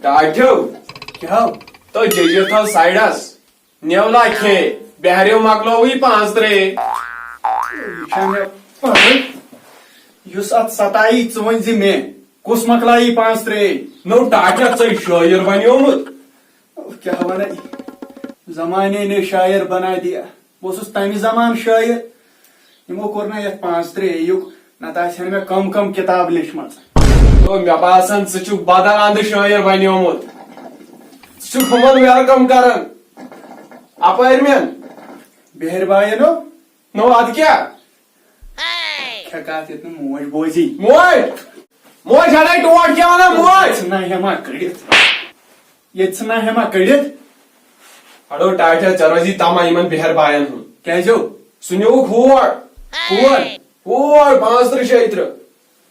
Taťo, क्या तो जेजे था साइडस नेवला खे बहरियो मकलोवी पांच त्रे युस अत सताई वन मे कुस मकलाई 5-3 नो टाटा चै शायर बनियोमुत क्या वन जमाने ने शायर बना दिया बस तमि जमान शायर यमो कोर ना यथ 5-3 युग न मे कम कम किताब लिखम तो मे बासन छु बदल अंद शायर बनियोमुत छु खमन वेलकम करन अपार्टमेंट बेहरबायनो नो अद क्या खकात इतन मोज बोजी मोज मोज हड़े टोट क्या वना मोज ना हेमा कड़ित ये हेमा कड़ित हड़ो टाटा चरोजी तमा इमन बेहरबायन हूं क्या जो सुनियो खोर खोर खोर पांच त्रे क्षेत्र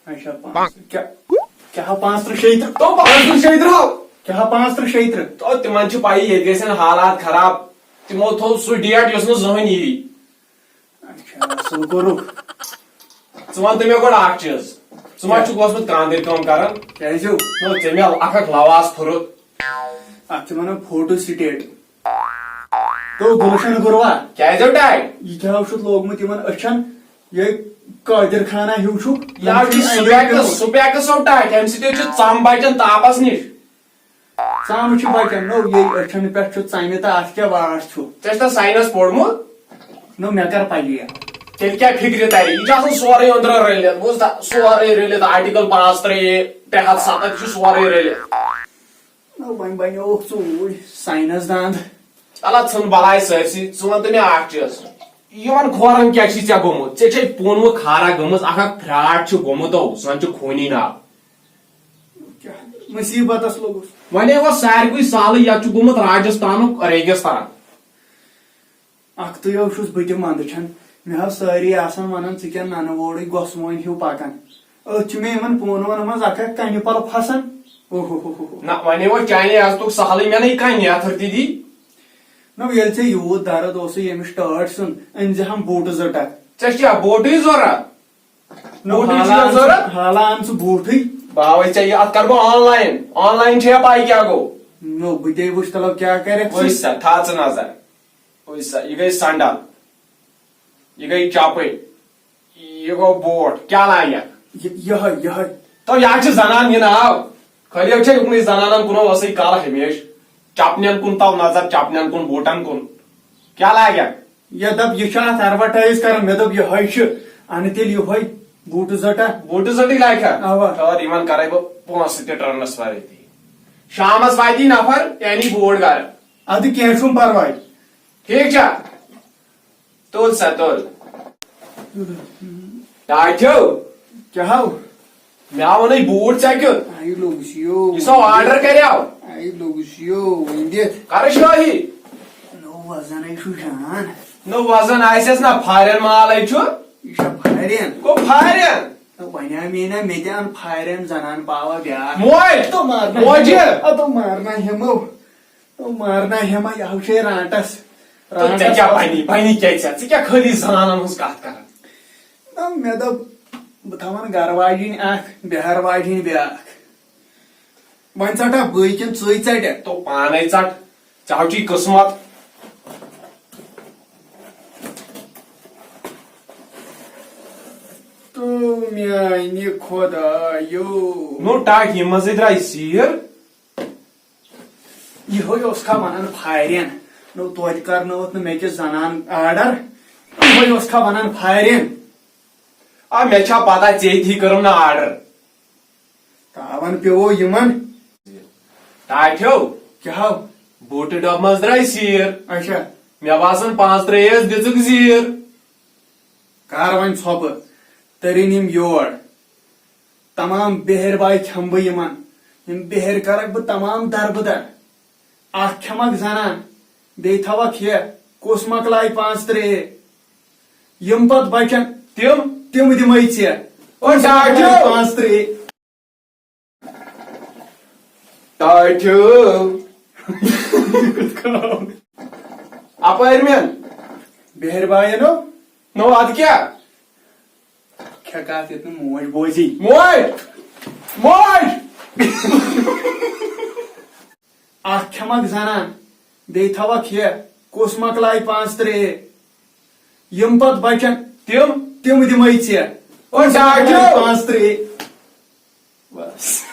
अच्छा क्या क्या 5-3 तो पांच त्रे क्षेत्र हो क्या 5-3 तो तिमन छु पाई ये गसन हालात खराब तिमो थो सु डेट यस न जहन यी अच्छा सो करो वन तमे गोड आख चीज मा छु गोसमत कांदर काम करन क्या जो नो तमे अखक लवास फुरुत अत मन फोटो स्टेट तो गुलशन गुरवा क्या जो टाइ ये क्या शुत लोगमुत यमन अछन ये कादिर खाना हिउ छु या सुपैक सो टाइ एम सिटे छु चाम बचन तापस निश साम छु बचन नो ये अछन पे छु चाइने ता आज क्या वार छु चेस्ता साइनस पोडमु नो मैं कर पाइए तेल क्या फिक्र तारी ये जासन सोरे अंदर रेले बुझता सोरे रेले आर्टिकल 5-3 पे हाथ सात छु सोरे रेले नो बन ओ छु साइनस दांद अला छन बलाय सरसी वन तमे आख चीज यमन खोरन क्या छि चा गोमुत चे चे पोनमु खारा गमस अखक फ्राड छु गोमुत सन छु खोनी ना क्या मुसीबतस लोगुस वने वो सारकुई साल या छु गोमुत राजस्थान रेगिस्तान अख तो यो छुस बटे मंद छन मे हा सारी आसन वनन चिकन नान वोड़ी गोसमोन हिउ पाकन छु मे मन पोनवन मज अख कनि पल फसन ओहो ना वने वो चाइने आज तो साल में नहीं कहीं या थरती दी नो येल से यूत दर्द ओस यम स्टार्ट सुन अंज हम बूट जटा चष्टिया बोटी जोरा नो हालान सु बूटी बावे चाहिए अत करबो ऑनलाइन ऑनलाइन छे पाई क्या गो नो बुते बुश तलब क्या करे ओइसा थाच नजर ओइसा ये गई सांडा ये गई चापे ये गो बोट क्या लाया यह तो या छ जनान ये ना खलियो छे उकनी जनानन कुनो वसई काल हमेश चापनियन कुन ताव नजर चापनियन कुन बोटन कुन क्या लाया ये दब ये शात एडवर्टाइज कर मे दब ये है छ अनि तेल ये है बूट जटी लायका अवा और इवन कराइबो पोंस ते ट्रांसफर थी शामस वाइदी नफर यानी बोर्ड कर अद केसुम परवाय ठीक छ तोल सा तोल टाइटो क्या हाउ मैं वने बोर्ड चेक्यो आई लोगसियो ये सो ऑर्डर करयाव आई लोगसियो इंडियत करशवाही नो वजन आई सुजान नो वजन आइसेस ना फायरन माल आई छु इशा फायरेन को फायरन तो बन्या मेना मेदान फायरन जनान पावा ब्या मोय तो मारना मोजे तो मारना हेमा यावशे रांटस तो क्या पानी क्या खली जनानन हुस कात कर ना मे दब बथावन गरवाजिन आख बेहरवाजिन ब्याख वन चटा बयकिन चोय चटे तो पाने चट चावची किस्मत तो म्यानी खोदा यो नो टाक ही मजेदार सीर यो उसका वनन फायरेन नो तोत करनोत न मेके जनान ऑर्डर यो उसका वनन फायरेन आ मे छा पता चे थी करम ना ऑर्डर तावन पेवो यमन टाठ्यो क्या बोट डब मजदार सीर अच्छा मे बासन 5-3 दिजुक सीर कार वन छब तरिनिम योर तमाम बेहरबाई खंब यमन यम बेहर करक ब तमाम दरबदर आख खमक जनान बे थवक ये कोस मकलाई 5-3 यम पत बचन तिम दिमई चे ओ टाठ्यो 5-3 टाठ्यो अपार्टमेंट बेहरबायनो नो अद क्या खकात इतन मोज बोजी मोज اکھ کھیمک زنان بیٚیہِ تھاوکھ یہِ کُس مۄکلایہِ 5 یِم پتہٕ بچن تِم تِم دِمے ژےٚ او ڈاکٹر 5 بس